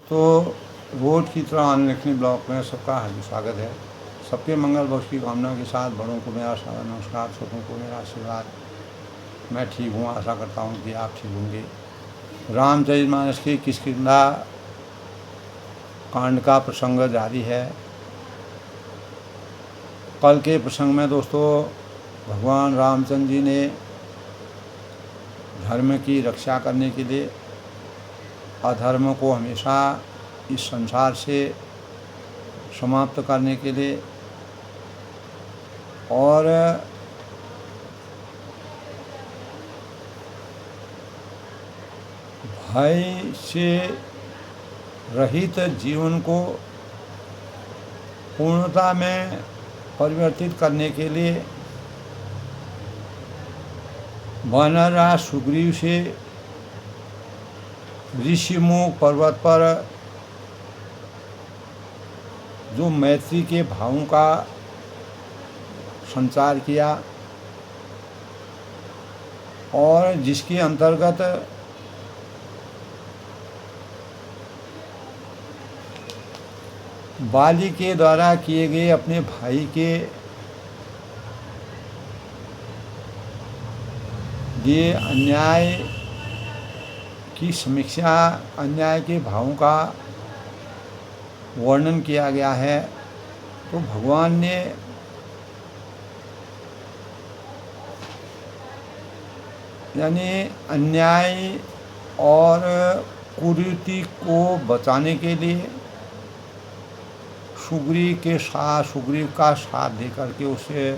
तो रोज की तरह अनलिखनी ब्लॉग में सबका हार्दिक स्वागत है। सबके मंगल बख्श की कामना के साथ बड़ों को मेरा नमस्कार, छोटों को मेरा आशीर्वाद। मैं ठीक हूँ, आशा करता हूँ कि आप ठीक होंगे। रामचरितमानस की किष्किंधा कांड का प्रसंग जारी है। कल के प्रसंग में दोस्तों भगवान रामचंद्र जी ने धर्म की रक्षा करने के लिए अधर्म को हमेशा इस संसार से समाप्त करने के लिए और भय से रहित जीवन को पूर्णता में परिवर्तित करने के लिए वानरराज सुग्रीव से ऋषिमुख पर्वत पर जो मैत्री के भावों का संचार किया और जिसके अंतर्गत बाली के द्वारा किए गए अपने भाई के लिए अन्याय की समीक्षा, अन्याय के भावों का वर्णन किया गया है। तो भगवान ने यानी अन्याय और कुरीति को बचाने के लिए सुग्रीव का साथ देकर के उसे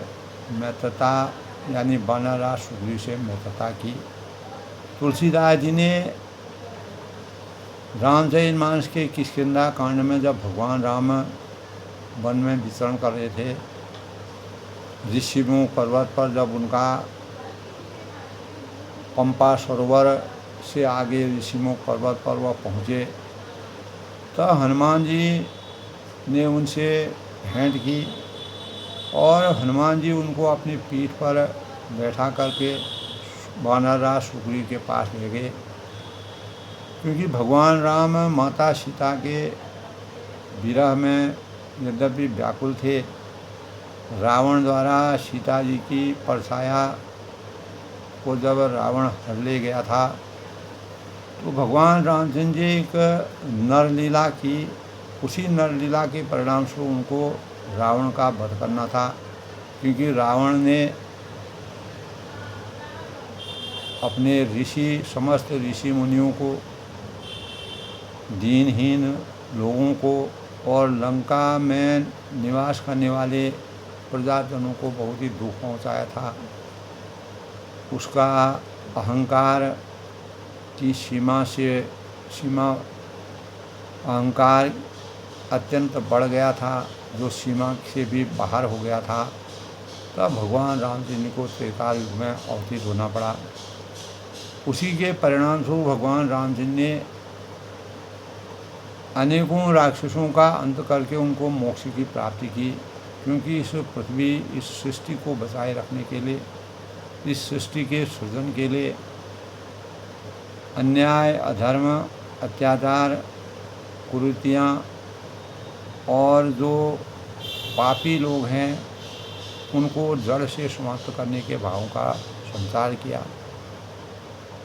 मित्रता यानी वानरराज सुग्रीव से मित्रता की। तुलसीदास जी ने रामचरितमानस के किष्किंधा कांड में जब भगवान राम वन में विचरण कर रहे थे, ऋषिमुख पर्वत पर जब उनका पंपा सरोवर से आगे ऋषिमुख पर्वत पर वह पहुँचे तो हनुमान जी ने उनसे भेंट की और हनुमान जी उनको अपनी पीठ पर बैठा करके वानरराज सुग्रीव के पास ले गए, क्योंकि भगवान राम माता सीता के विरह में यद्यपि व्याकुल थे। रावण द्वारा सीता जी की परछाया को जब रावण हर ले गया था तो भगवान रामचंद्र जी एक नरलीला की, उसी नरलीला के परिणाम से उनको रावण का वध करना था, क्योंकि रावण ने अपने समस्त ऋषि मुनियों को, दीनहीन लोगों को और लंका में निवास करने वाले प्रजाजनों को बहुत ही दुख पहुंचाया था। उसका अहंकार की सीमा अहंकार अत्यंत बढ़ गया था, जो सीमा से भी बाहर हो गया था। तब भगवान रामचंद्र को त्रेता युग में अवतीर्ण होना पड़ा। उसी के परिणाम स्वरूप भगवान रामचंद्र ने अनेकों राक्षसों का अंत करके उनको मोक्ष की प्राप्ति की, क्योंकि इस सृष्टि को बचाए रखने के लिए, इस सृष्टि के सृजन के लिए अन्याय, अधर्म, अत्याचार, कुरीतियाँ और जो पापी लोग हैं उनको जड़ से समाप्त करने के भावों का संचार किया।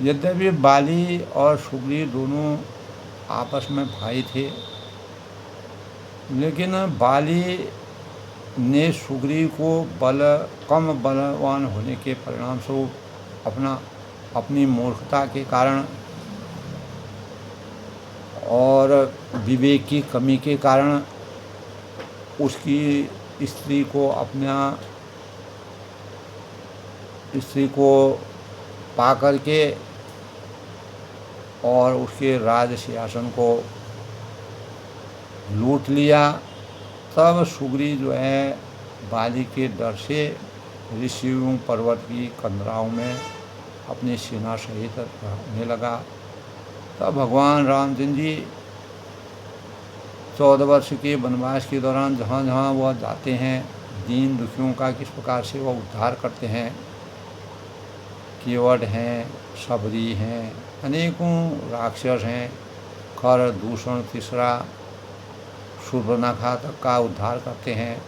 यद्यपि बाली और सुग्रीव दोनों आपस में भाई थे, लेकिन बाली ने सुग्रीव को कम बलवान होने के परिणाम स्वरूप अपनी मूर्खता के कारण और विवेक की कमी के कारण उसकी स्त्री को पा करके और उसके राज सिंहासन को लूट लिया। तब सुग्रीव जो है बाली के डर से ऋषियों पर्वत की कंदराओं में अपनी सेना सहित रहने लगा। तब भगवान रामचंद्र जी 14 वर्ष के वनवास के दौरान जहाँ जहाँ वह जाते हैं, दीन दुखियों का किस प्रकार से वह उद्धार करते हैं। केवट हैं, सबरी हैं, अनेकों राक्षस हैं, खर दूषण तीसरा शूर्पणखा तक का उद्धार करते हैं।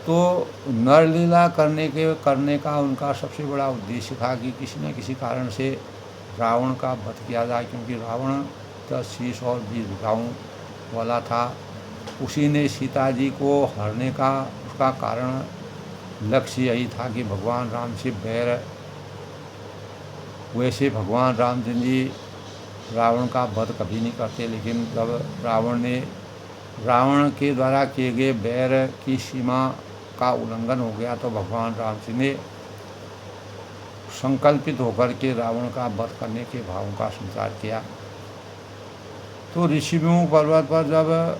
तो नरलीला करने का उनका सबसे बड़ा उद्देश्य था कि किसी न किसी कारण से रावण का वध किया जाए, क्योंकि रावण 10 शीश और 20 भुजाओं वाला था। उसी ने सीता जी को हरने का उसका कारण लक्ष्य यही था कि भगवान राम से बैर। वैसे भगवान रामचंद्र जी रावण का वध कभी नहीं करते, लेकिन जब रावण के द्वारा किए गए बैर की सीमा का उल्लंघन हो गया तो भगवान रामचंद्र ने संकल्पित होकर के रावण का वध करने के भावों का संचार किया। तो ऋषिमुख पर्वत पर जब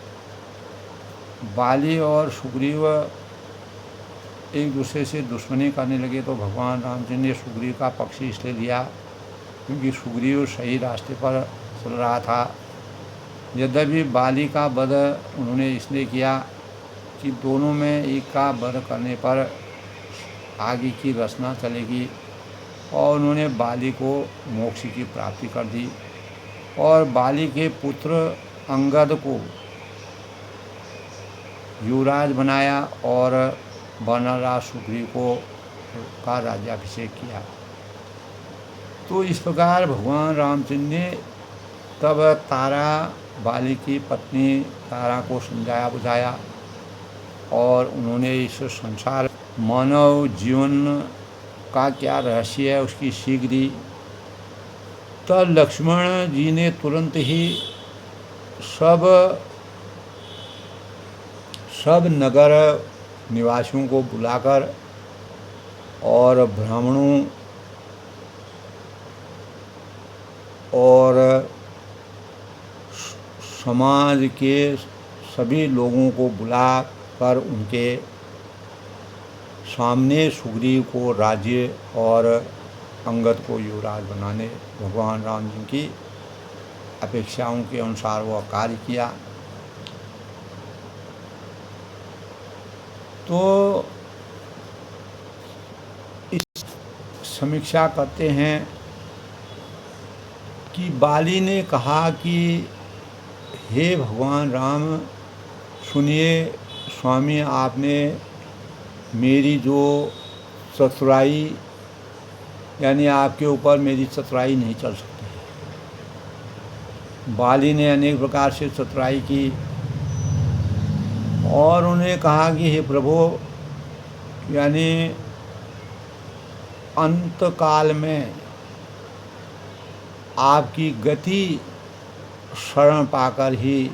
बाली और सुग्रीव एक दूसरे से दुश्मनी करने लगे तो भगवान रामचंद्र ने सुग्रीव का पक्ष इसलिए लिया क्योंकि सुग्रीव सही रास्ते पर चल रहा था। यद्यपि बाली का वध उन्होंने इसलिए किया कि दोनों में एक का वध करने पर आगे की रचना चलेगी, और उन्होंने बाली को मोक्ष की प्राप्ति कर दी और बाली के पुत्र अंगद को युवराज बनाया और वानरराज सुग्रीव को का राज्याभिषेक किया। तो इस प्रकार भगवान रामचंद्र ने तब तारा बाली की पत्नी तारा को समझाया बुझाया और उन्होंने इस संसार मानव जीवन का क्या रहस्य है उसकी सीख दी। तब लक्ष्मण जी ने तुरंत ही सब नगर निवासियों को बुलाकर और ब्राह्मणों और समाज के सभी लोगों को बुलाकर उनके सामने सुग्रीव को राज्य और अंगद को युवराज बनाने भगवान राम जी की अपेक्षाओं के अनुसार वह कार्य किया। तो इस समीक्षा करते हैं कि बाली ने कहा कि हे भगवान राम, सुनिए स्वामी, आपने मेरी जो चतुराई यानी आपके ऊपर मेरी चतुराई नहीं चल सकती। बाली ने अनेक प्रकार से चतुराई की और उन्हें कहा कि हे प्रभु, यानी अंत काल में आपकी गति शरण पाकर ही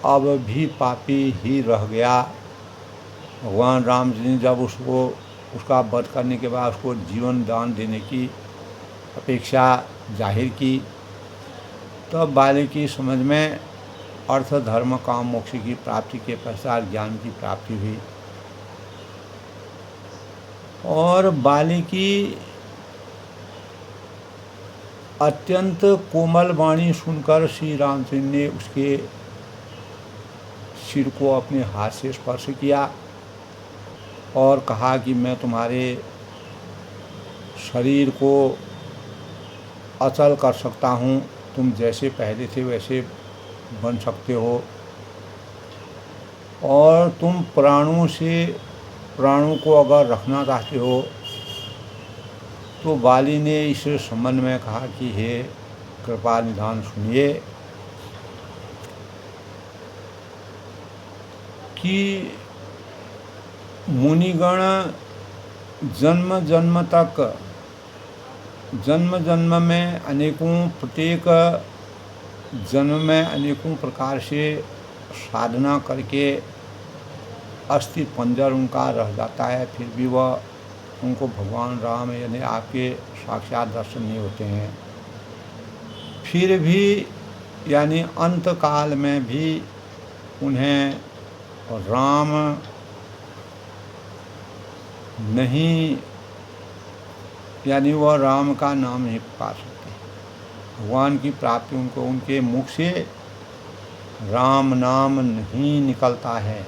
अब भी पापी ही रह गया। भगवान राम जी ने जब उसका वध करने के बाद उसको जीवन दान देने की अपेक्षा जाहिर की, तब बाली की समझ में अर्थ धर्म काम मोक्ष की प्राप्ति के पश्चात ज्ञान की प्राप्ति हुई और बाली की अत्यंत कोमल वाणी सुनकर श्री रामचंद्र ने उसके सिर को अपने हाथ से स्पर्श किया और कहा कि मैं तुम्हारे शरीर को अचल कर सकता हूँ, तुम जैसे पहले थे वैसे बन सकते हो और तुम प्राणों को अगर रखना चाहते हो। तो बाली ने इस संबंध में कहा कि हे कृपा निधान सुनिए कि मुनिगण जन्म जन्म में प्रत्येक जन्म में अनेकों प्रकार से साधना करके अस्थि पंजर उनका रह जाता है, फिर भी वह उनको भगवान राम यानी आपके साक्षात दर्शन नहीं होते हैं। फिर भी यानी अंत काल में भी उन्हें राम नहीं, यानी वह राम का नाम नहीं पुकार सकते। भगवान की प्राप्ति उनको उनके मुख से राम नाम नहीं निकलता है।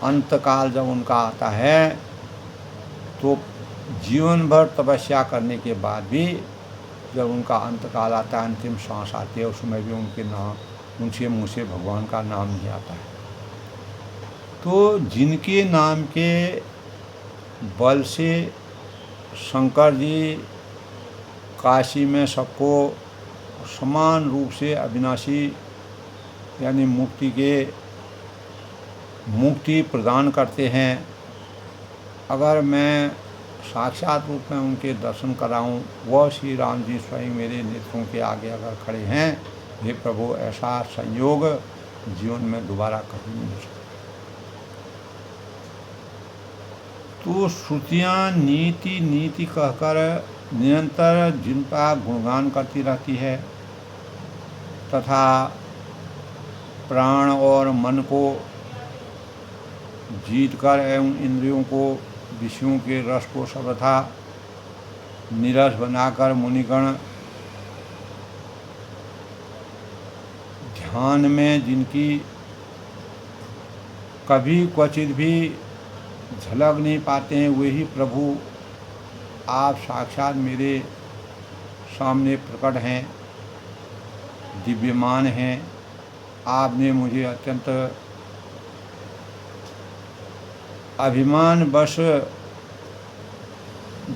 अंतकाल जब उनका आता है तो जीवन भर तपस्या करने के बाद भी जब उनका अंतकाल आता है, अंतिम सांस आती है, उसमें भी उनके नाम, उनके मुँह से भगवान का नाम नहीं आता है। तो जिनके नाम के बल से शंकर जी काशी में सबको समान रूप से अविनाशी यानी मुक्ति प्रदान करते हैं, अगर मैं साक्षात रूप में उनके दर्शन कराऊं, वह श्री राम जी स्वयं मेरे नेत्रों के आगे अगर खड़े हैं, हे प्रभु, ऐसा संयोग जीवन में दोबारा कभी नहीं हो सकता। तो श्रुतियाँ नीति नीति कहकर निरंतर जिनका गुणगान करती रहती है तथा प्राण और मन को जीतकर एवं इंद्रियों को विषयों के रस को सर्वथा निरस बनाकर मुनिगण ध्यान में जिनकी कभी क्वचित भी झलक नहीं पाते हैं, वही प्रभु आप साक्षात मेरे सामने प्रकट हैं, दिव्यमान हैं। आपने मुझे अत्यंत अभिमानवश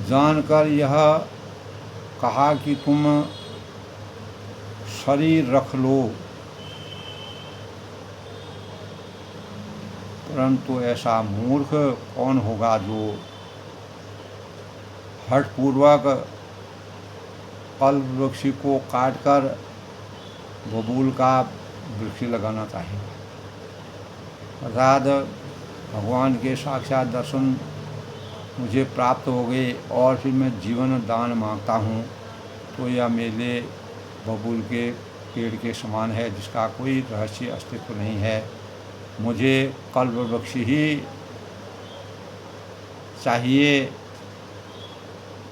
जानकर यह कहा कि तुम शरीर रख लो, परंतु ऐसा मूर्ख कौन होगा जो हठपूर्वक कल्प वृक्ष को काटकर बबूल का वृक्ष लगाना चाहिए। अर्थात भगवान के साक्षात दर्शन मुझे प्राप्त हो गए और फिर मैं जीवन दान मांगता हूँ, तो यह मेरे बबूल के पेड़ के समान है, जिसका कोई रहस्य अस्तित्व नहीं है। मुझे कल्प वृक्ष ही चाहिए।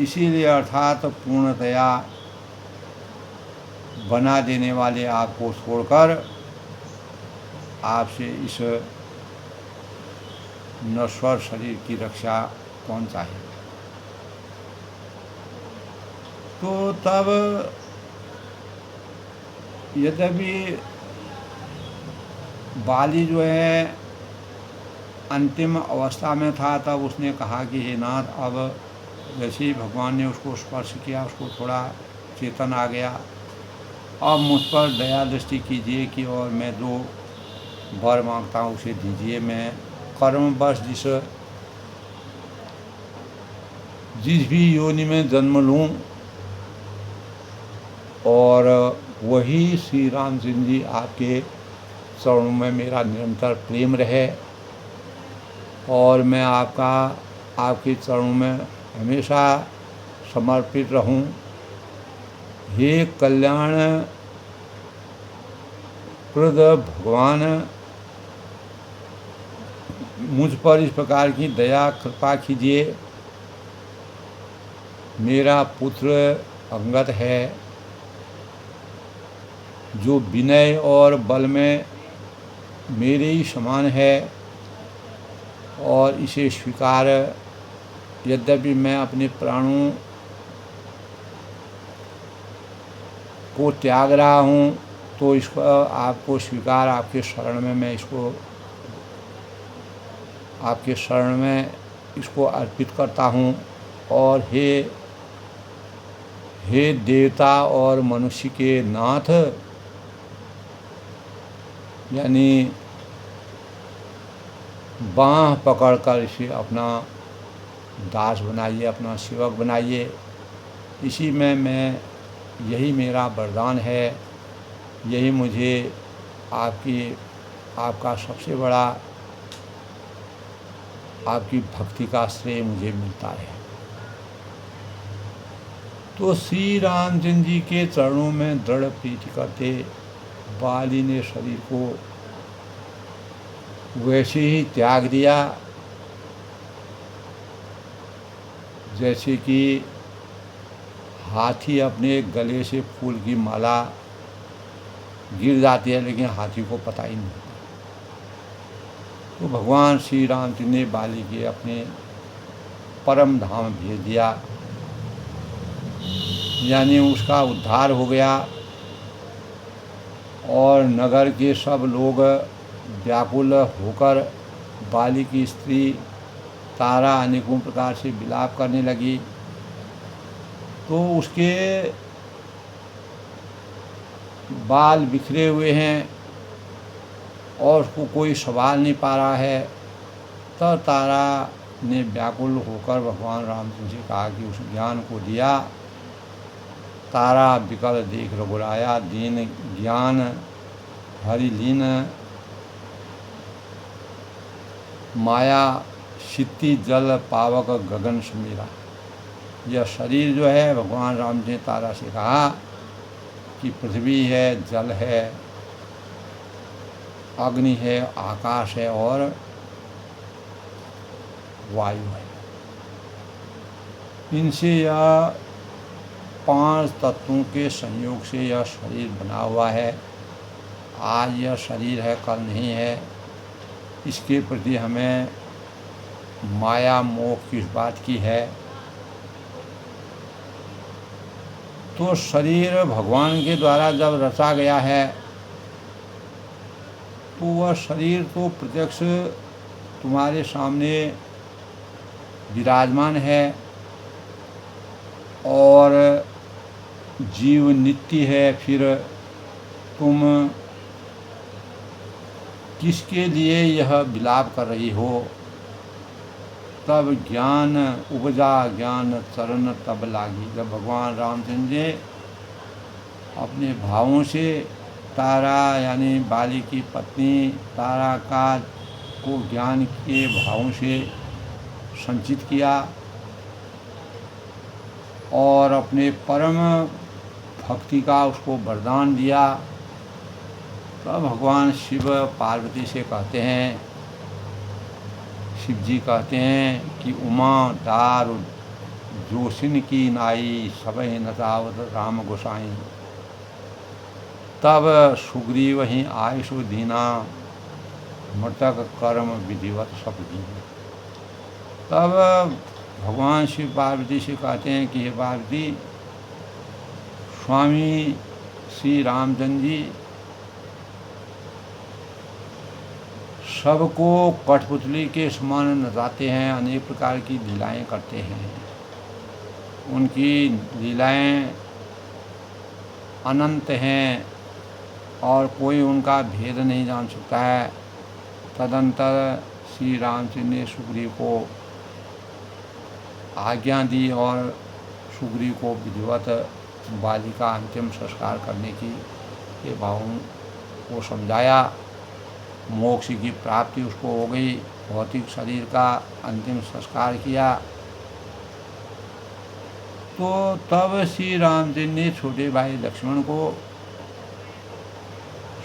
इसीलिए अर्थात पूर्णतया बना देने वाले आपको छोड़कर आपसे इस नश्वर शरीर की रक्षा कौन चाहे। तो तब यद्यपि बाली जो है अंतिम अवस्था में था, तब उसने कहा कि हे नाथ, अब जैसे ही भगवान ने उसको स्पर्श किया, उसको थोड़ा चेतन आ गया, अब मुझ पर दया दृष्टि कीजिए कि और मैं जो वर मांगता हूँ उसे दीजिए। मैं कर्मवश जिस भी योनि में जन्म लूँ, और वही श्री रामचंद्र जी आपके चरणों में मेरा निरंतर प्रेम रहे, और मैं आपके चरणों में हमेशा समर्पित रहूं। हे कल्याण प्रद भगवान, मुझ पर इस प्रकार की दया कृपा कीजिए। मेरा पुत्र अंगद है, जो विनय और बल में मेरे ही समान है, और इसे स्वीकार, यद्यपि मैं अपने प्राणों को त्याग रहा हूँ, तो इसको आपको स्वीकार, आपके शरण में मैं इसको आपके शरण में इसको अर्पित करता हूँ। और हे देवता और मनुष्य के नाथ, यानी बाँह पकड़कर इसे अपना दास बनाइए, अपना सेवक बनाइए। इसी में मैं, यही मेरा वरदान है, यही मुझे आपका सबसे बड़ा, आपकी भक्ति का श्रेय मुझे मिलता है। तो श्री रामचंद्र जी के चरणों में दृढ़ प्रीति करते बाली ने शरीर को वैसे ही त्याग दिया जैसे कि हाथी अपने गले से फूल की माला गिर जाती है, लेकिन हाथी को पता ही नहीं। तो भगवान श्री रामचंद्र ने बाली के अपने परम धाम भेज दिया। यानी उसका उद्धार हो गया और नगर के सब लोग व्याकुल होकर बाली की स्त्री तारा अनेकों प्रकार से विलाप करने लगी। तो उसके बाल बिखरे हुए हैं और उसको कोई संभाल नहीं पा रहा है। तब तारा ने व्याकुल होकर भगवान रामचंद्र से कहा कि उस ज्ञान को दिया। तारा विकल देख रघुराया, दीन ज्ञान हरिलीन माया सिद्धि जल पावक गगन समीरा। यह शरीर जो है, भगवान राम ने तारा से कहा कि पृथ्वी है, जल है, अग्नि है, आकाश है और वायु है। इनसे यह 5 तत्वों के संयोग से यह शरीर बना हुआ है। आज यह शरीर है, कल नहीं है। इसके प्रति हमें माया मोह किस बात की है? तो शरीर भगवान के द्वारा जब रचा गया है तो वह शरीर तो प्रत्यक्ष तुम्हारे सामने विराजमान है और जीव नित्य है। फिर तुम किसके लिए यह विलाप कर रही हो? तब ज्ञान उपजा, ज्ञान चरण तब लागी। जब भगवान रामचंद्र जी अपने भावों से तारा यानी बाली की पत्नी तारा को ज्ञान के भावों से संचित किया और अपने परम भक्ति का उसको वरदान दिया, तब भगवान शिव पार्वती से कहते हैं, शिव जी कहते हैं कि उमा दार जोशिन की नाई सबहि नचावत राम गोसाई। तब सुग्रीव ही आयुषु दीना मृतक कर्म विधिवत सब दी। तब भगवान शिव पार्वती से कहते हैं कि हे पार्वती, स्वामी श्री रामचंद्र जी सबको कठपुतली के समान नचाते हैं, अनेक प्रकार की लीलाएं करते हैं। उनकी लीलाएं अनंत हैं और कोई उनका भेद नहीं जान सकता है। तदंतर श्री रामचंद्र ने सुग्रीव को आज्ञा दी और सुग्रीव को विधिवत बाली का अंतिम संस्कार करने के भावों को समझाया। मोक्ष की प्राप्ति उसको हो गई, भौतिक शरीर का अंतिम संस्कार किया। तो तब श्री रामचंद्र ने छोटे भाई लक्ष्मण को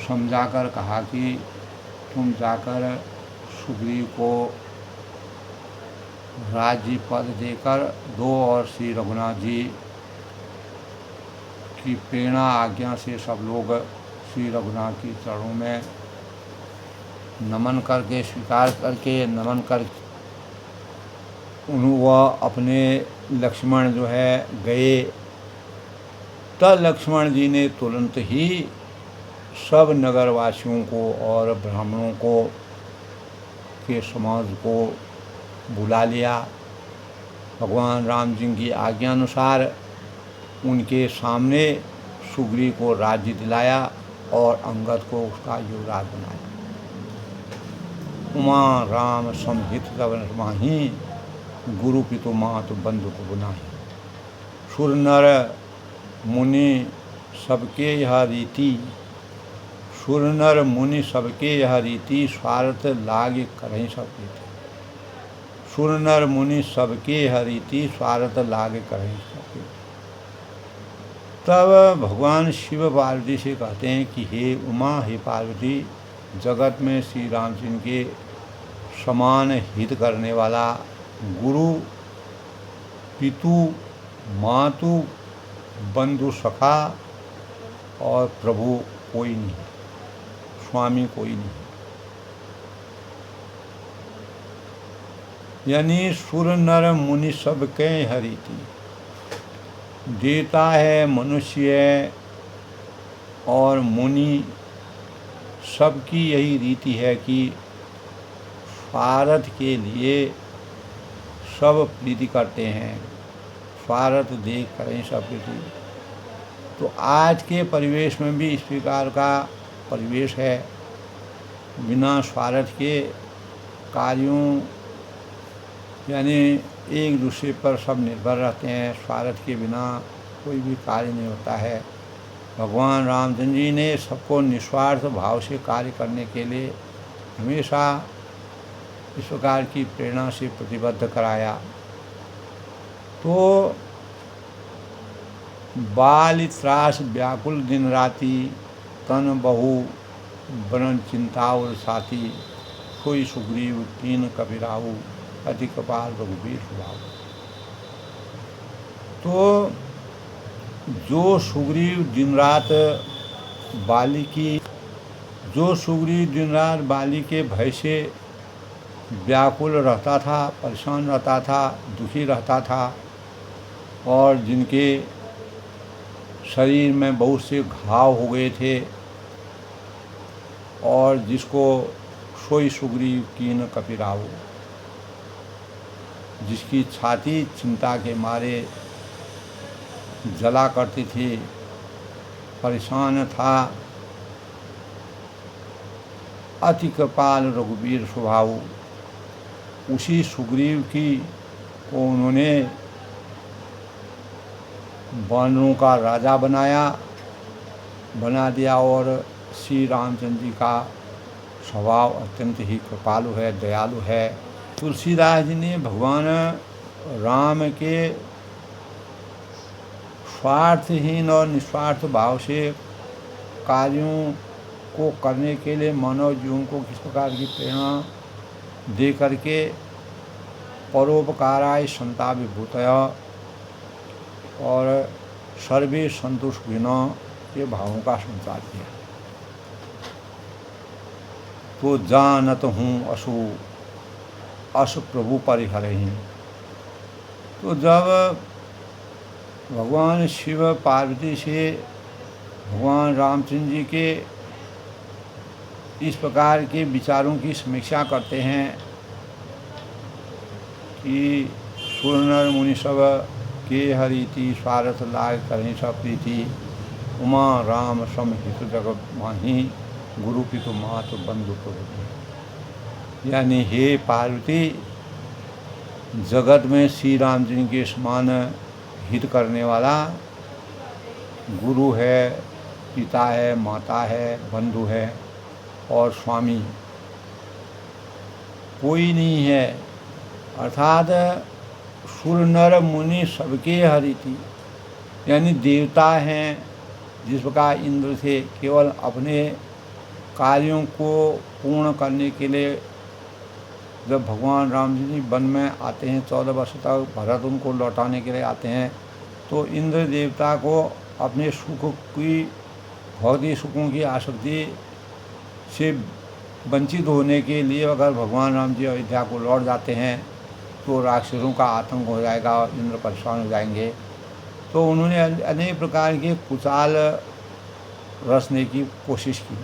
समझाकर कहा कि तुम जाकर सुग्रीव को राज्य पद देकर दो और श्री रघुनाथ जी की प्रेरणा आज्ञा से सब लोग श्री रघुनाथ की चरणों में नमन करके स्वीकार करके नमन कर वह अपने लक्ष्मण जो है गए। तब लक्ष्मण जी ने तुरंत ही सब नगरवासियों को और ब्राह्मणों को के समाज को बुला लिया। भगवान राम जी की आज्ञा अनुसार उनके सामने सुग्रीव को राज्य दिलाया और अंगद को उसका युवराज बनाया। उमा राम समहित तब माही, गुरु पितु मातु बंधु को बुनाही। सुर नर मुनि सबके यह रीति, सुर नर मुनि सबके यह रीति, स्वार्थ लागे करहीं सब प्रीति। सुर नर मुनि सबके यह रीति, स्वार्थ लागे करहीं सब प्रीति। तब भगवान शिव पार्वती से कहते हैं कि हे उमा, हे पार्वती, जगत में श्री रामचंद्र के समान हित करने वाला गुरु पितु मातु बंधु सखा और प्रभु कोई नहीं, स्वामी कोई नहीं। यानी सुर नर मुनि सब के हरीति, देवता है, मनुष्य है और मुनि, सबकी यही रीति है कि स्वार्थ के लिए सब प्रीति करते हैं, स्वार्थ देख करें सब प्रीति। तो आज के परिवेश में भी इस प्रकार का परिवेश है, बिना स्वार्थ के कार्यों, यानी एक दूसरे पर सब निर्भर रहते हैं, स्वार्थ के बिना कोई भी कार्य नहीं होता है। भगवान रामचंद्र जी ने सबको निस्वार्थ भाव से कार्य करने के लिए हमेशा इस प्रकार की प्रेरणा से प्रतिबद्ध कराया। तो बाल त्रास व्याकुल दिन राति, तन बहु बरन चिंता और साथी, कोई सुग्रीव कीन कबीराहु, अति कपाल रघुबीर सुभाव। तो जो सुग्रीव दिन रात बाली के भय से व्याकुल रहता था, परेशान रहता था, दुखी रहता था, और जिनके शरीर में बहुत से घाव हो गए थे, और जिसको सोई सुग्रीव कीन कपीराहु, जिसकी छाती चिंता के मारे जला करती थी, परेशान था, अति कृपाल रघुबीर स्वभाव, उसी सुग्रीव की को उन्होंने वानरों का राजा बना दिया। और श्री रामचंद्र जी का स्वभाव अत्यंत ही कृपालु है, दयालु है। तुलसीदास जी ने भगवान राम के स्वार्थहीन और निस्वार्थ भाव से कार्यों को करने के लिए मानव जीवन को किस प्रकार की प्रेरणा दे करके परोपकाराय संता विभूतया और सर्वे संतुष्ट बिना के भावों का संचार किया। तो जानत हूँ अस प्रभु परिहरहि। तो जब भगवान शिव पार्वती से भगवान रामचंद्र जी के इस प्रकार के विचारों की समीक्षा करते हैं कि सुर नर मुनि सब के हरिति, स्वार्थ लाग करें सब प्रीति, उमा राम सम हित जगत माही, गुरु पितु मातु बंधु प्रभु। यानी हे पार्वती, जगत में श्री राम जी के समान हित करने वाला गुरु है, पिता है, माता है, बंधु है और स्वामी कोई नहीं है। अर्थात सुर नर मुनि सबके हरिति, यानी देवता हैं, जिस प्रकार इंद्र थे, केवल अपने कार्यों को पूर्ण करने के लिए जब भगवान राम जी वन में आते हैं, 14 वर्ष तक भरत उनको लौटाने के लिए आते हैं, तो इंद्र देवता को अपने सुख की, भौतिक सुखों की आसक्ति से वंचित होने के लिए अगर भगवान राम जी अयोध्या को लौट जाते हैं तो राक्षसों का आतंक हो जाएगा और इंद्र परेशान हो जाएंगे। तो उन्होंने अनेक प्रकार के कुचाल रचने की कोशिश की।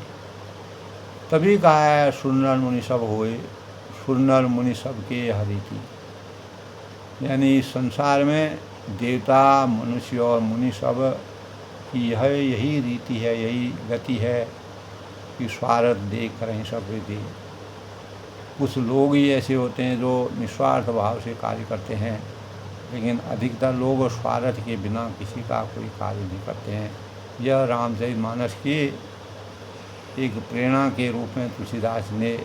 तभी कहा है सुर नर मुनि सब होए, सुर नर मुनि सब के हरिति। यानी संसार में देवता, मनुष्य और मुनि सब की यही रीति है, यही गति है कि स्वार्थ देख करें सब रीति। कुछ लोग ही ऐसे होते हैं जो निस्वार्थ भाव से कार्य करते हैं, लेकिन अधिकतर लोग स्वार्थ के बिना किसी का कोई कार्य नहीं करते हैं। यह रामचरितमानस की एक प्रेरणा के रूप में तुलसीदास ने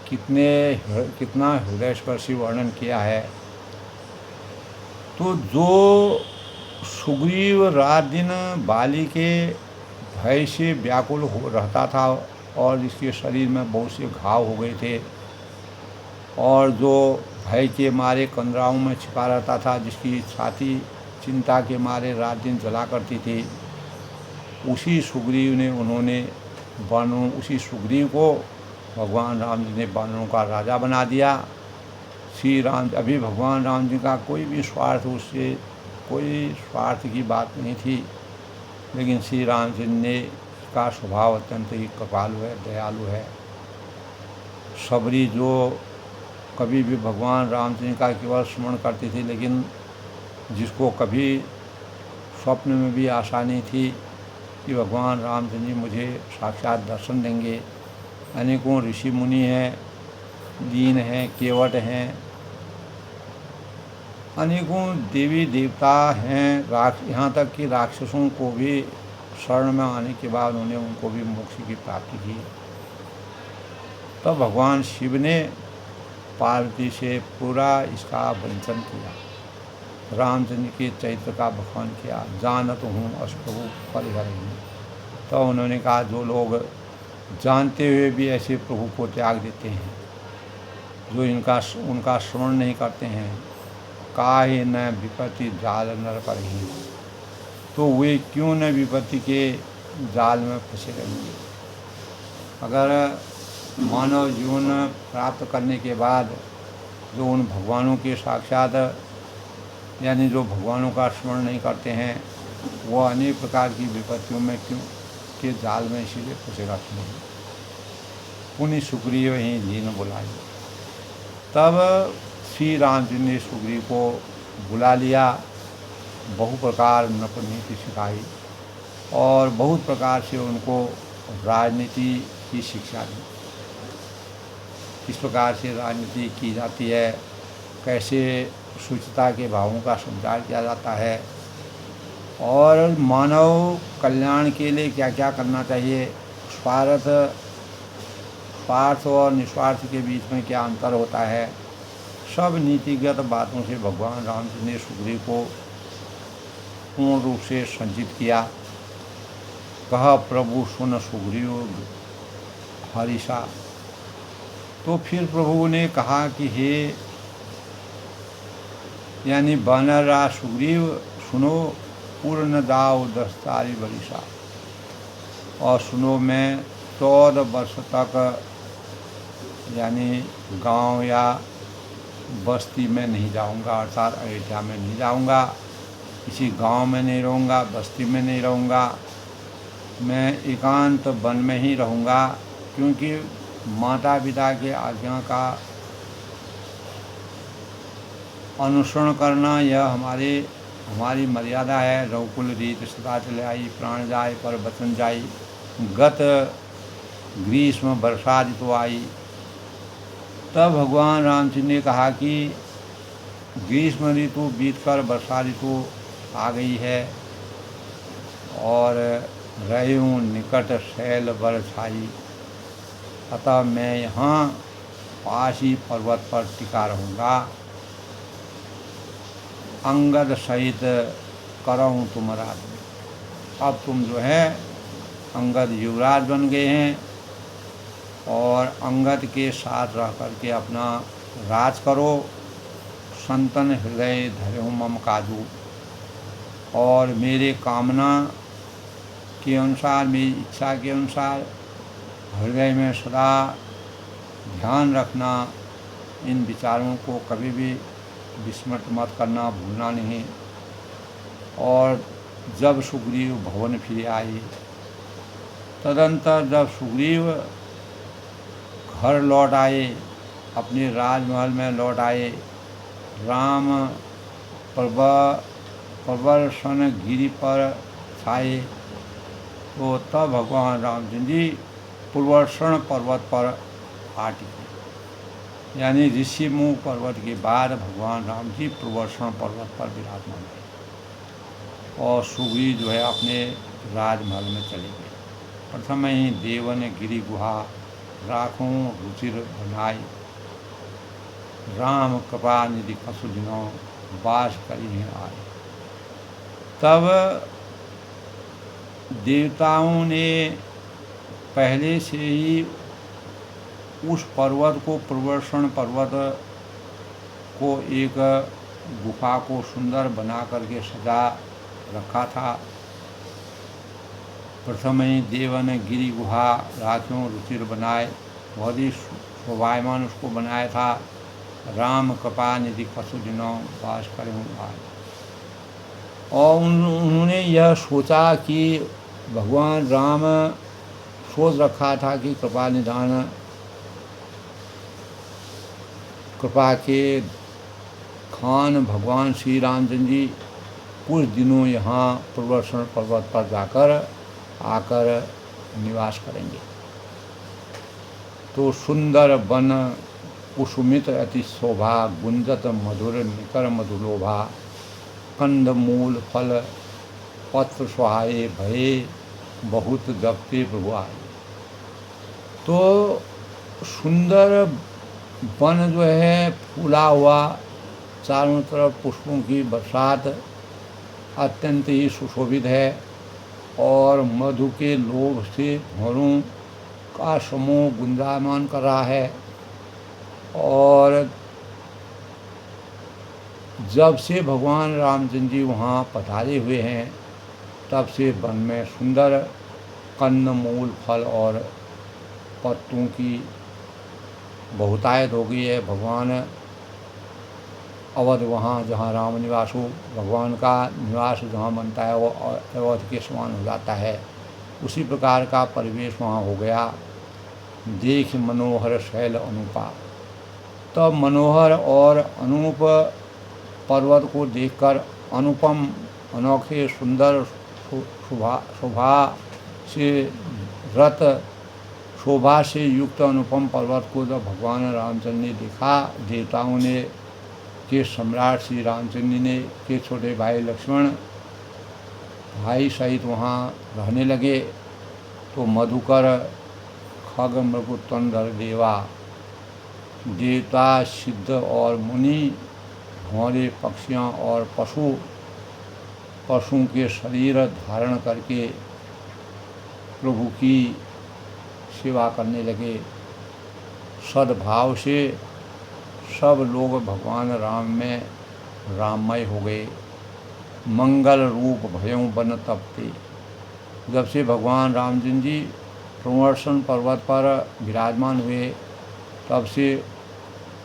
कितना हृदयस्पर्शी वर्णन किया है। तो जो सुग्रीव रात दिन बाली के भय से व्याकुल हो रहता था और जिसके शरीर में बहुत से घाव हो गए थे, और जो भय के मारे कंदराओं में छिपा रहता था, जिसकी छाती चिंता के मारे रात दिन जला करती थी, उसी सुग्रीव को भगवान राम जी ने वानरों का राजा बना दिया। श्री राम, अभी भगवान राम जी का कोई भी स्वार्थ उससे कोई स्वार्थ की बात नहीं थी, लेकिन श्री रामचंद्र ने का स्वभाव अत्यंत ही कृपालु है, दयालु है। सबरी जो कभी भी भगवान रामचंद्र का केवल स्मरण करती थी, लेकिन जिसको कभी स्वप्न में भी आशा नहीं थी कि भगवान रामचंद्र जी मुझे साक्षात दर्शन देंगे। अनेकों ऋषि मुनि हैं, दीन हैं, केवट हैं, अनेकों देवी देवता हैं, यहाँ तक कि राक्षसों को भी शरण में आने के बाद उन्हें उनको भी मोक्ष की प्राप्ति की। तब भगवान शिव ने पार्वती से पूरा इसका वंचन किया, रामचंद्र के चरित्र का बखान किया। जानत हूँ अष्टभु परिहरहि। तो उन्होंने कहा, जो लोग जानते हुए भी ऐसे प्रभु को त्याग देते हैं, जो उनका श्रवण नहीं करते हैं, काहे न विपत्ति जाल नर पर ही, तो वे क्यों न विपत्ति के जाल में फंसे रहेंगे। अगर मानव जीवन प्राप्त करने के बाद जो उन भगवानों के साक्षात यानी जो भगवानों का स्मरण नहीं करते हैं, वो अनेक प्रकार की विपत्तियों में क्यों के जाल में इसीलिए फंसे रहते हैं। पुण्य सुग्रीव ही दीन बुलाई। तब श्री रामचंद्र ने सुग्रीव को बुला लिया, बहु प्रकार नृपनीति सिखाई और बहुत प्रकार से उनको राजनीति की शिक्षा दी। किस प्रकार से राजनीति की जाती है, कैसे शुचिता के भावों का संचार किया जाता है और मानव कल्याण के लिए क्या क्या करना चाहिए, स्वार्थ और निस्वार्थ के बीच में क्या अंतर होता है, सब नीतिगत बातों से भगवान रामचंद्र ने सुग्रीव को पूर्ण रूप से संचित किया। कहा, प्रभु सुन सुग्रीव हरिषा। तो फिर प्रभु ने कहा कि हे यानी वानर राज सुग्रीव, सुनो, पूर्ण दाव दस्तारी बरिशा, और सुनो, मैं 14 वर्ष तक यानी गांव या बस्ती में नहीं जाऊंगा, अर्थात अयोध्या में नहीं जाऊंगा, किसी गांव में नहीं रहूंगा, बस्ती में नहीं रहूंगा, मैं एकांत वन में ही रहूंगा, क्योंकि माता पिता के आज्ञा का अनुसरण करना यह हमारी मर्यादा है। रघुकुल रीत सदा चले आई, प्राण जाए पर वचन जाई, गत ग्रीष्म वर्षा ऋतु आई। तब भगवान रामचंद्र ने कहा कि ग्रीष्म ऋतु बीतकर वर्षा ऋतु आ गई है और रही हूँ निकट शैल बर छाई, अतः मैं यहाँ पास ही पर्वत पर टिका रहूँगा। अंगद सहित करऊँ तुम राज। अब तुम जो है अंगद युवराज बन गए हैं और अंगद के साथ रह करके अपना राज करो। संतन हृदय धरे मम काजू, और मेरे कामना के अनुसार, मेरी इच्छा के अनुसार हृदय में सदा ध्यान रखना। इन विचारों को कभी भी विस्मृत मत करना, भूलना नहीं। और जब सुग्रीव भवन फिर आए, तदंतर जब सुग्रीव घर लौट आए, अपने राजमहल में लौट आए, राम प्रवर्षण गिरि पर छाए, तो तब भगवान रामचंद्र जी प्रवर्षण पर्वत पर आ टिके। यानी ऋषिमुख पर्वत के बाद भगवान राम जी प्रवर्षण पर्वत पर विराजमान है और सुग्रीव जो है अपने राजमहल में चले गए। प्रथम ही देवन गिरि गुहा राखूं रुचिर बनाई, राम कृपा निधि खसु दिनों वास करी आए। तब देवताओं ने पहले से ही उस पर्वत को, प्रवर्षण पर्वत को, एक गुफा को सुंदर बना करके सजा रखा था। प्रथम ही देवन गिरि गुहा राखों रुचिर बनाए, बहुत ही शोभायमान उसको बनाया था। राम कृपा निधि खसु दिनों वास करें आए। और उन्होंने यह सोचा कि भगवान राम सोच रखा था कि कृपा निधान कृपा के खान भगवान श्री रामचंद्र जी कुछ दिनों यहाँ प्रवर्षण पर्वत पर जाकर आकर निवास करेंगे। तो सुंदर वन कुसुमित अति शोभा गुंजत मधुर निकर मधुलोभा कंद मूल फल पत्र सुहाए भये बहुत जपते प्रभु आए। तो सुंदर वन जो है फूला हुआ, चारों तरफ पुष्पों की बरसात, अत्यंत ही सुशोभित है और मधु के लोभ से भौरों का समूह गुंजायमान कर रहा है। और जब से भगवान रामचंद्र जी वहाँ पधारे हुए हैं तब से वन में सुंदर कंद मूल फल और पत्तों की बहुतायत हो गई है। भगवान अवध वहाँ जहाँ राम निवास हो, भगवान का निवास जहाँ बनता है वो अवध के समान हो जाता है। उसी प्रकार का परिवेश वहाँ हो गया। देख मनोहर शैल अनुपा। तब मनोहर और अनूप पर्वत को देखकर अनुपम अनोखे सुंदर शोभा से रत शोभा से युक्त अनुपम पर्वत को जब भगवान रामचंद्र ने देखा, देवताओं ने के सम्राट श्री रामचंद्र ने के छोटे भाई लक्ष्मण भाई सहित वहाँ रहने लगे। तो मधुकर खग मृगुतंधर देवा देवता सिद्ध और मुनि भौरे पक्षियाँ और पशुओं के शरीर धारण करके प्रभु की सेवा करने लगे। सद्भाव से सब लोग भगवान राम में राममय हो गए। मंगल रूप भयों बन तपते। जब से भगवान रामचंद्र जी प्रवर्षण पर्वत पर विराजमान हुए तब से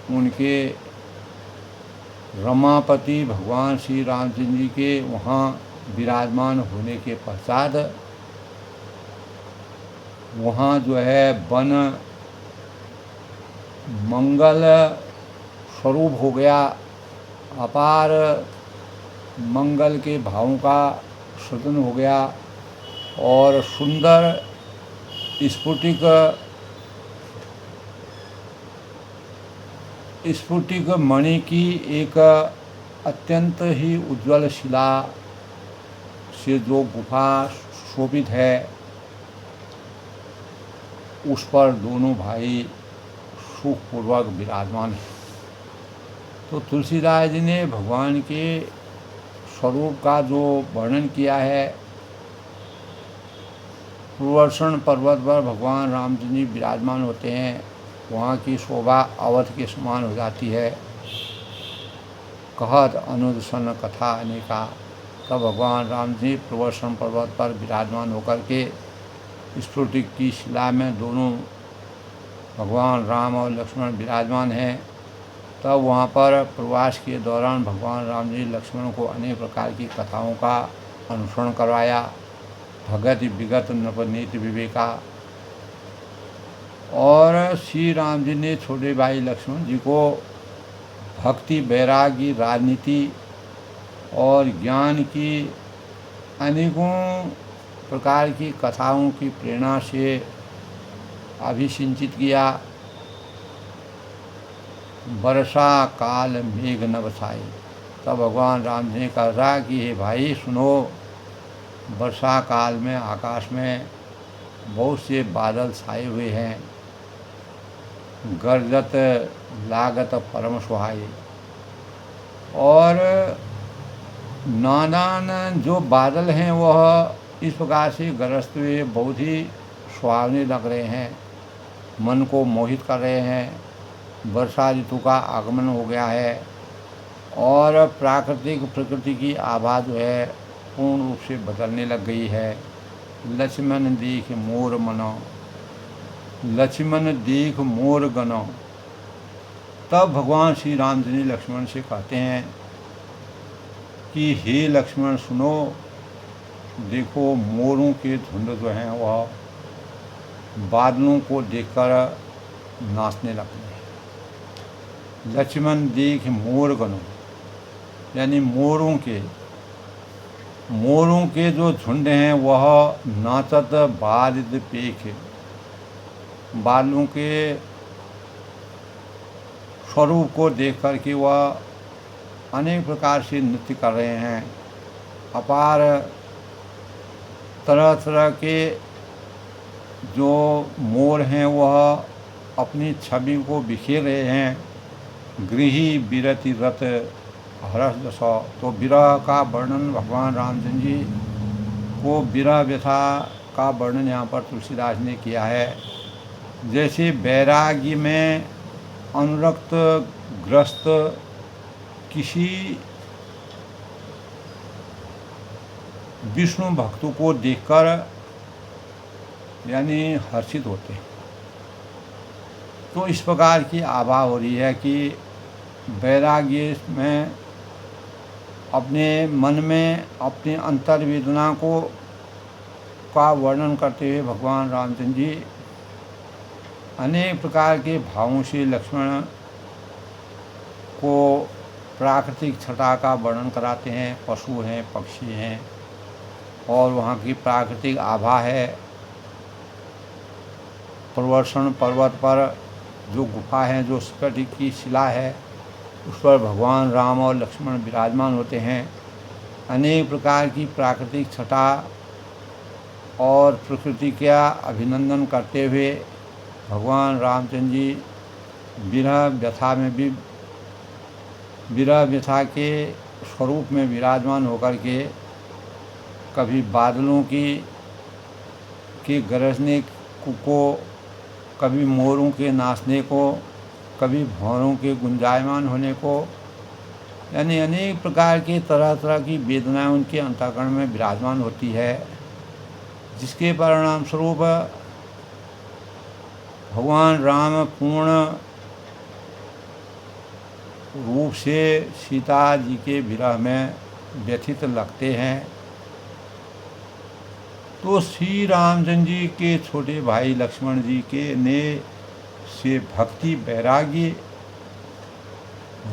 उनके रमापति भगवान श्री रामचंद्र जी के वहाँ विराजमान होने के पश्चात वहाँ जो है वन मंगल स्वरूप हो गया। अपार मंगल के भावों का सृजन हो गया और सुंदर स्फुटिक मणि की एक अत्यंत ही उज्ज्वल शिला से जो गुफा शोभित है उस पर दोनों भाई सुखपूर्वक विराजमान है। तो तुलसीदास जी ने भगवान के स्वरूप का जो वर्णन किया है, प्रवर्षण पर्वत पर भगवान रामचंद्र जी विराजमान होते हैं, वहाँ की शोभा अवध के समान हो जाती है। कहत अनुदसन कथा अनेका। तब भगवान राम जी प्रवर्षण पर्वत पर विराजमान होकर के स्फुटिक की शिला में दोनों भगवान राम और लक्ष्मण विराजमान हैं। तब वहाँ पर प्रवास के दौरान भगवान राम जी लक्ष्मण को अनेक प्रकार की कथाओं का अनुसरण करवाया। भगत विगत नवनीत विवेका। और श्री राम जी ने छोटे भाई लक्ष्मण जी को भक्ति वैराग्य राजनीति और ज्ञान की अनेकों प्रकार की कथाओं की प्रेरणा से अभिसिंचित किया। वर्षा काल मेघ न बसाए। तब भगवान राम जी ने कहा कि हे भाई सुनो, वर्षा काल में आकाश में बहुत से बादल छाए हुए हैं, गरजत लागत परम सुहाए। और नानान जो बादल हैं वह इस प्रकार से गरजते हुए बहुत ही सुहावने लग रहे हैं, मन को मोहित कर रहे हैं। वर्षा ऋतु का आगमन हो गया है और प्रकृति की आभा जो है पूर्ण रूप से बदलने लग गई है। लक्ष्मण देख मोर मनो, लक्ष्मण देख मोर गनो। तब भगवान श्री राम जी लक्ष्मण से कहते हैं कि हे लक्ष्मण सुनो, देखो मोरों के झुंड जो हैं वह बादलों को देखकर नाचने लगते हैं। लक्ष्मण देख मोर गनो, यानी मोरों के जो झुंड हैं वह नाचत बारिद पेख, बादलों के स्वरूप को देख कर के वह अनेक प्रकार से नृत्य कर रहे हैं। अपार तरह तरह के जो मोर हैं वह अपनी छवि को बिखेर रहे हैं। गृही विरति रत हरस दशा, तो विरह का वर्णन भगवान रामचंद्र जी को विरह व्यथा का वर्णन यहाँ पर तुलसीदास ने किया है। जैसे वैराग्य में अनुरक्त ग्रस्त किसी विष्णु भक्तों को देखकर यानी हर्षित होते हैं। तो इस प्रकार की आभा हो रही है कि वैराग्य में अपने मन में अपनी अंतर्वेदना को का वर्णन करते हुए भगवान रामचंद्र जी अनेक प्रकार के भावों से लक्ष्मण को प्राकृतिक छटा का वर्णन कराते हैं। पशु हैं, पक्षी हैं और वहाँ की प्राकृतिक आभा है। प्रवर्षण पर्वत पर जो गुफा है, जो स्फटिक की शिला है, उस पर भगवान राम और लक्ष्मण विराजमान होते हैं। अनेक प्रकार की प्राकृतिक छटा और प्रकृति का अभिनंदन करते हुए भगवान रामचंद्र जी विरह व्यथा के स्वरूप में विराजमान होकर के कभी बादलों के गरजने को, कभी मोरों के नाचने को, कभी भंवरों के गुंजायमान होने को, यानी अनेक प्रकार की तरह तरह की वेदनाएं उनके अंतःकरण में विराजमान होती है, जिसके परिणाम स्वरूप भगवान राम पूर्ण रूप से सीता जी के विरह में व्यथित लगते हैं। तो श्री रामचंद्र जी के छोटे भाई लक्ष्मण जी के ने से भक्ति, वैराग्य,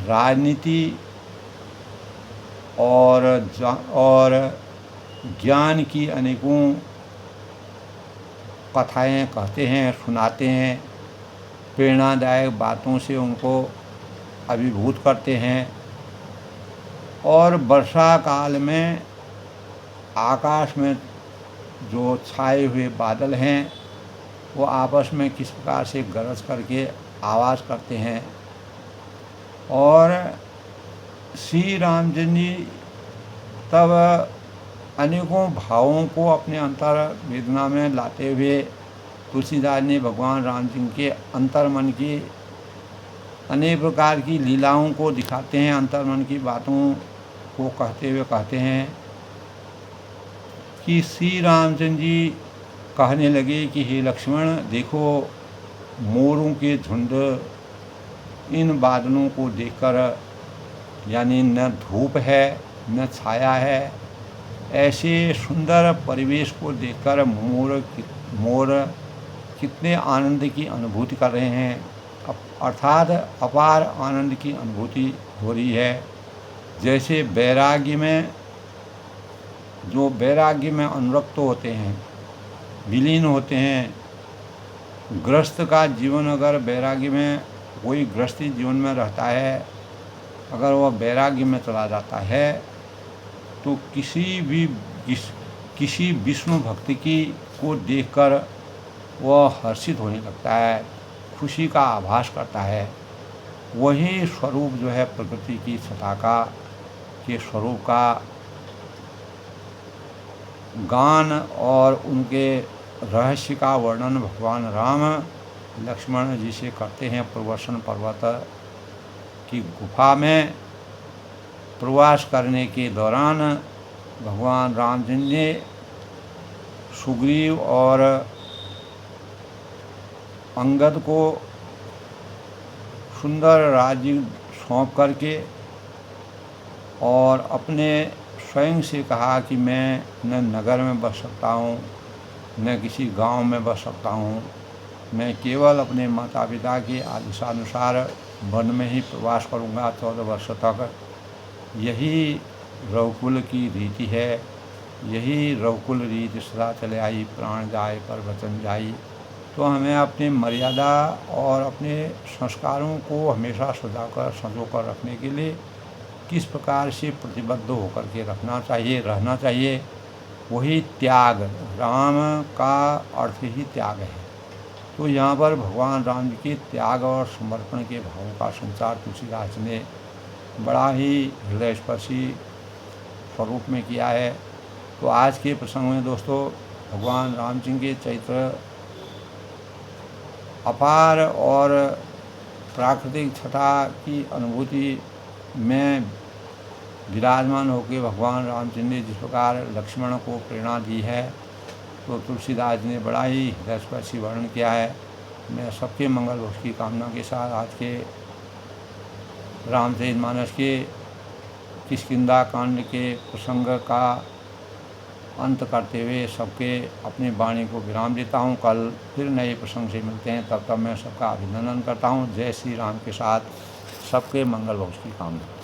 राजनीति और ज्ञान की अनेकों कथाएं कहते हैं, सुनाते हैं, प्रेरणादायक बातों से उनको अभिभूत करते हैं। और वर्षा काल में आकाश में जो छाए हुए बादल हैं वो आपस में किस प्रकार से गरज करके आवाज़ करते हैं। और श्री रामचंद्र जी तब अनेकों भावों को अपने अंतर वेदना में लाते हुए तुलसीदास ने भगवान रामचंद्र के अंतर्मन की अनेक प्रकार की लीलाओं को दिखाते हैं। अंतर्मन की बातों को कहते हुए कहते हैं कि श्री रामचंद्र जी कहने लगे कि हे लक्ष्मण, देखो मोरों के झुंड इन बादलों को देखकर, यानी न धूप है न छाया है, ऐसे सुंदर परिवेश को देखकर मोर कितने आनंद की अनुभूति कर रहे हैं, अर्थात अपार आनंद की अनुभूति हो रही है। जैसे वैराग्य में अनुरक्त होते हैं, विलीन होते हैं। गृहस्थ का जीवन, अगर वैराग्य में कोई गृहस्थी जीवन में रहता है, अगर वह वैराग्य में चला जाता है तो किसी विष्णु भक्ति को देखकर वह हर्षित होने लगता है, खुशी का आभास करता है। वही स्वरूप जो है प्रकृति की छटा के स्वरूप का गान और उनके रहस्य का वर्णन भगवान राम लक्ष्मण जी से करते हैं। प्रवर्षण पर्वत की गुफा में प्रवास करने के दौरान भगवान रामचंद्र ने सुग्रीव और अंगद को सुंदर राज्य सौंप करके और अपने स्वयं से कहा कि मैं न नगर में बस सकता हूँ, न किसी गांव में बस सकता हूँ। मैं केवल अपने माता पिता के आदेशानुसार वन में ही प्रवास करूँगा 14 वर्ष तक। यही रघुकुल की रीति है। यही रघुकुल रीति सदा चले आई, प्राण जाए पर वचन जाई। तो हमें अपनी मर्यादा और अपने संस्कारों को हमेशा संजोकर रखने के लिए किस प्रकार से प्रतिबद्ध होकर के रहना चाहिए। वही त्याग, राम का अर्थ ही त्याग है। तो यहाँ पर भगवान राम जी के त्याग और समर्पण के भावों का संचार तुलसीदास ने बड़ा ही हृदयस्पर्शी स्वरूप में किया है। तो आज के प्रसंग में दोस्तों भगवान राम जी के चरित्र अपार और प्राकृतिक छटा की अनुभूति में विराजमान होकर भगवान रामचंद्र ने जिस प्रकार लक्ष्मण को प्रेरणा दी है, तो तुलसीदास जी ने बड़ा ही हृदयस्पर्शी वर्णन किया है। मैं सबके मंगल हो उसकी कामना के साथ आज के रामचरितमानस के किष्किंधा कांड के प्रसंग का अंत करते हुए सबके अपनी वाणी को विराम देता हूँ। कल फिर नए प्रसंग से मिलते हैं, तब तक मैं सबका अभिनंदन करता हूँ। जय श्री राम के साथ सबके मंगल हो उसकी कामना।